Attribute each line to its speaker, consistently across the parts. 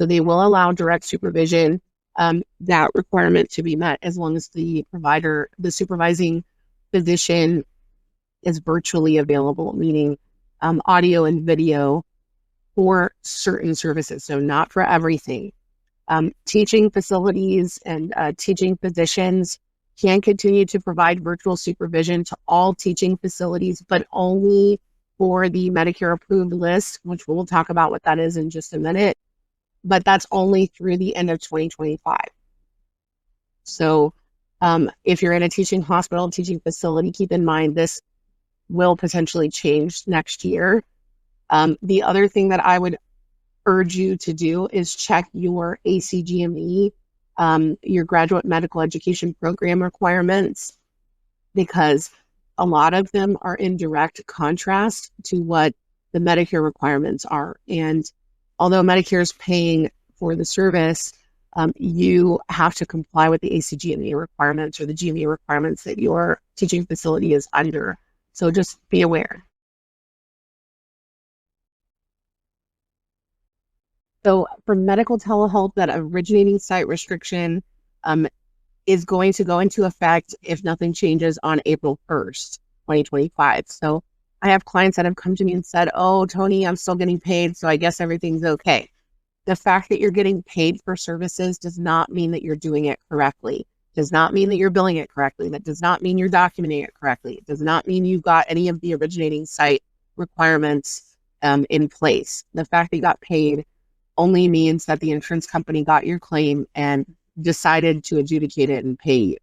Speaker 1: So they will allow direct supervision, that requirement to be met as long as the supervising physician is virtually available, meaning audio and video for certain services. So not for everything. Teaching facilities and teaching physicians can continue to provide virtual supervision to all teaching facilities, but only for the Medicare approved list, which we'll talk about what that is in just a minute. But that's only through the end of 2025. So if you're in a teaching hospital, teaching facility, keep in mind this will potentially change next year. The other thing that I would urge you to do is check your ACGME, your graduate medical education program requirements, because a lot of them are in direct contrast to what the Medicare requirements are. And although Medicare is paying for the service, you have to comply with the ACGME requirements or the GME requirements that your teaching facility is under. So just be aware. So for medical telehealth, that originating site restriction is going to go into effect if nothing changes on April 1st, 2025. So I have clients that have come to me and said, oh, Toni, I'm still getting paid, so I guess everything's okay. The fact that you're getting paid for services does not mean that you're doing it correctly. Does not mean that you're billing it correctly. That does not mean you're documenting it correctly. It does not mean you've got any of the originating site requirements in place. The fact that you got paid only means that the insurance company got your claim and decided to adjudicate it and pay you.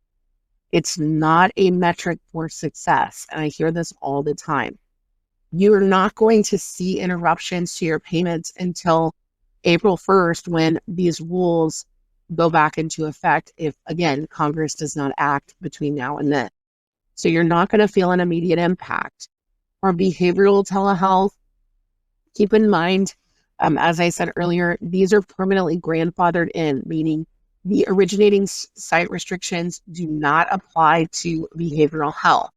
Speaker 1: It's not a metric for success. And I hear this all the time. You are not going to see interruptions to your payments until April 1st, when these rules go back into effect, if, again, Congress does not act between now and then. So you're not going to feel an immediate impact. For behavioral telehealth, keep in mind, as I said earlier, these are permanently grandfathered in, meaning the originating site restrictions do not apply to behavioral health.